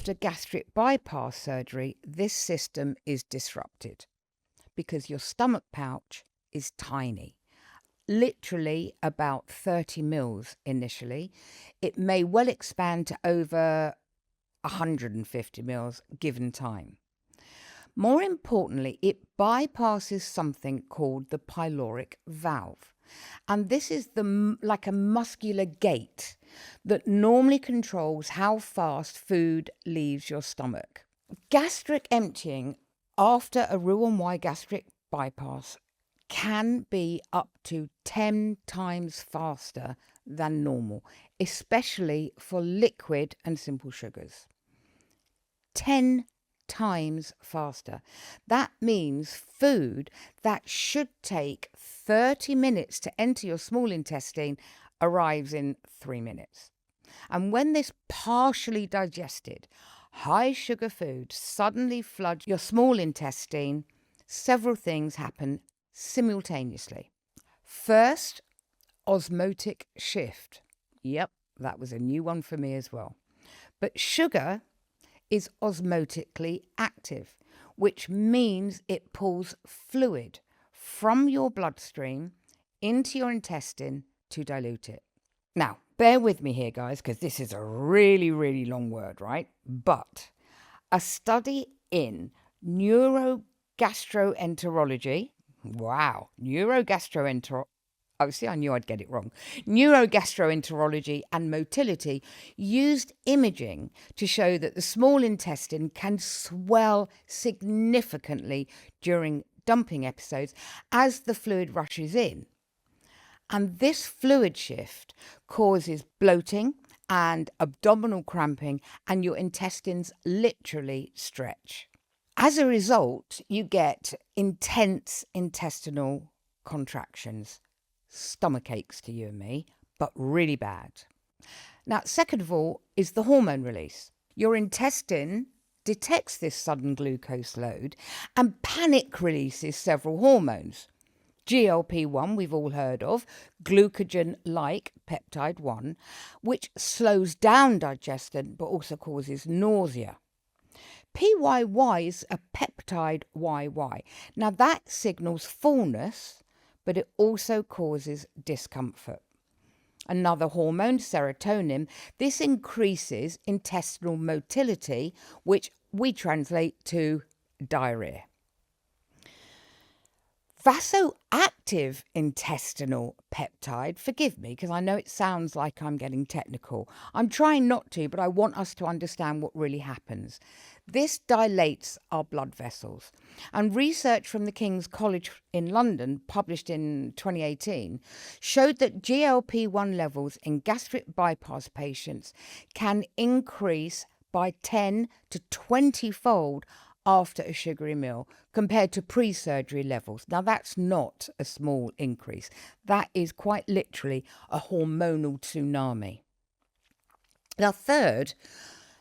after gastric bypass surgery, this system is disrupted because your stomach pouch is tiny. Literally about 30 mils initially. It may well expand to over 150 mils given time. More importantly, it bypasses something called the pyloric valve. And this is like a muscular gate that normally controls how fast food leaves your stomach. Gastric emptying after a Roux-en-Y gastric bypass can be up to 10 times faster than normal, especially for liquid and simple sugars. 10 times faster. That means food that should take 30 minutes to enter your small intestine arrives in 3 minutes. And when this partially digested, high sugar food suddenly floods your small intestine, several things happen simultaneously. First, osmotic shift. Yep, that was a new one for me as well. But sugar is osmotically active, which means it pulls fluid from your bloodstream into your intestine to dilute it. Now, bear with me here, guys, because this is a really, really long word, right? But a study in neurogastroenterology, wow, I knew I'd get it wrong. Neurogastroenterology and motility used imaging to show that the small intestine can swell significantly during dumping episodes as the fluid rushes in. And this fluid shift causes bloating and abdominal cramping, and your intestines literally stretch. As a result, you get intense intestinal contractions. Stomach aches to you and me, but really bad. Now, second of all is the hormone release. Your intestine detects this sudden glucose load and panic releases several hormones. GLP-1 we've all heard of, glucagon-like peptide 1, which slows down digestion but also causes nausea. PYY is a peptide YY. Now that signals fullness, but it also causes discomfort. Another hormone, serotonin, this increases intestinal motility, which we translate to diarrhea. Vasoactive intestinal peptide, forgive me because I know it sounds like I'm getting technical. I'm trying not to, but I want us to understand what really happens. This dilates our blood vessels. And research from the King's College in London, published in 2018, showed that GLP-1 levels in gastric bypass patients can increase by 10 to 20-fold after a sugary meal compared to pre-surgery levels. Now that's not a small increase. That is quite literally a hormonal tsunami. Now third,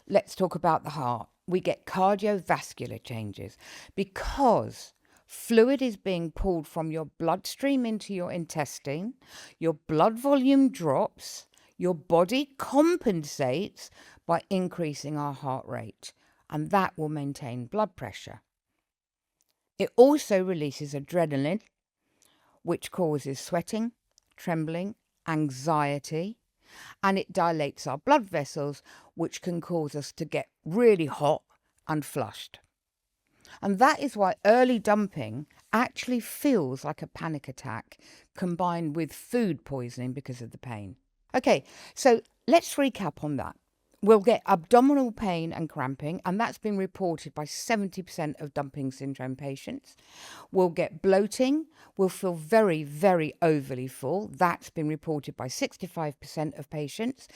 let's talk about the heart. We get cardiovascular changes because fluid is being pulled from your bloodstream into your intestine, your blood volume drops, your body compensates by increasing our heart rate, and that will maintain blood pressure. It also releases adrenaline, which causes sweating, trembling, anxiety, and it dilates our blood vessels, which can cause us to get really hot and flushed. And that is why early dumping actually feels like a panic attack combined with food poisoning because of the pain. Okay, so let's recap on that. We'll get abdominal pain and cramping, and that's been reported by 70% of dumping syndrome patients. We'll get bloating. We'll feel very, very overly full. That's been reported by 65% of patients.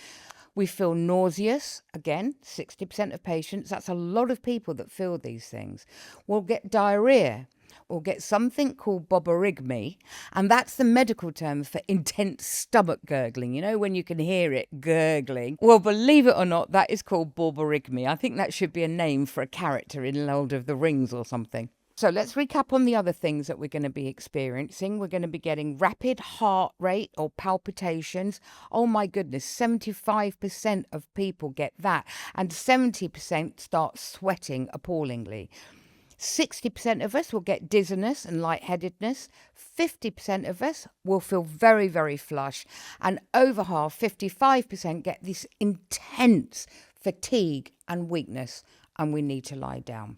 We feel nauseous. Again, 60% of patients. That's a lot of people that feel these things. We'll get diarrhea. We'll get something called borborygmi, and that's the medical term for intense stomach gurgling. You know, when you can hear it gurgling. Well, believe it or not, that is called borborygmi. I think that should be a name for a character in Lord of the Rings or something. So let's recap on the other things that we're going to be experiencing. We're going to be getting rapid heart rate or palpitations. Oh my goodness, 75% of people get that, and 70% start sweating appallingly. 60% of us will get dizziness and lightheadedness. 50% of us will feel very, very flush. And over half, 55%, get this intense fatigue and weakness, and we need to lie down.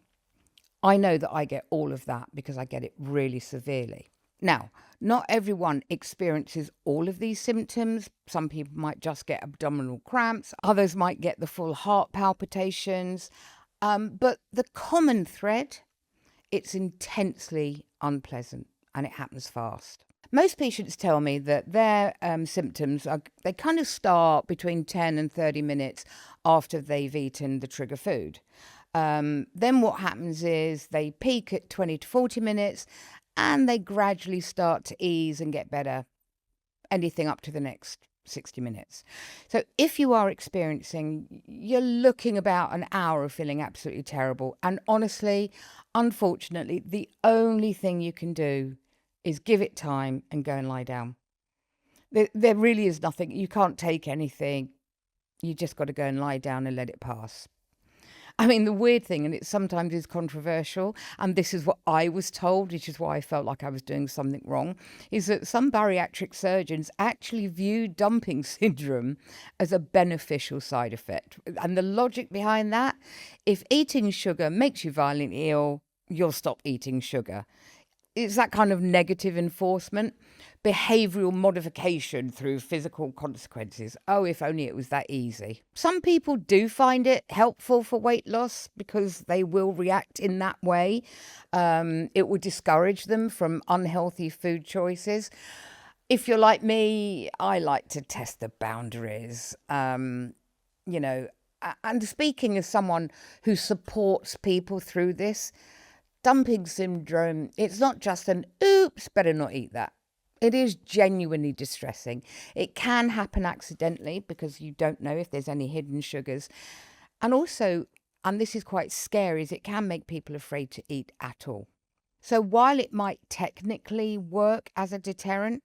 I know that I get all of that because I get it really severely. Now, not everyone experiences all of these symptoms. Some people might just get abdominal cramps. Others might get the full heart palpitations. But the common thread, it's intensely unpleasant and it happens fast. Most patients tell me that their symptoms they kind of start between 10 and 30 minutes after they've eaten the trigger food. Then what happens is they peak at 20 to 40 minutes and they gradually start to ease and get better, anything up to the next 60 minutes. So if you are experiencing, you're looking about an hour of feeling absolutely terrible. And honestly, unfortunately, the only thing you can do is give it time and go and lie down. There really is nothing. You can't take anything. You just got to go and lie down and let it pass. I mean, the weird thing, and it sometimes is controversial, and this is what I was told, which is why I felt like I was doing something wrong, is that some bariatric surgeons actually view dumping syndrome as a beneficial side effect. And the logic behind that, if eating sugar makes you violently ill, you'll stop eating sugar. It's that kind of negative enforcement, behavioural modification through physical consequences. Oh, if only it was that easy. Some people do find it helpful for weight loss because they will react in that way. It will discourage them from unhealthy food choices. If you're like me, I like to test the boundaries, and speaking as someone who supports people through this, dumping syndrome, it's not just an oops, better not eat that. It is genuinely distressing. It can happen accidentally because you don't know if there's any hidden sugars. And also, and this is quite scary, is it can make people afraid to eat at all. So while it might technically work as a deterrent,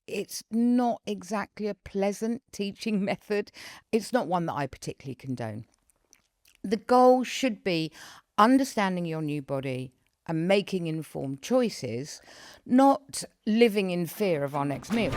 it's not exactly a pleasant teaching method. It's not one that I particularly condone. The goal should be understanding your new body and making informed choices, not living in fear of our next meal.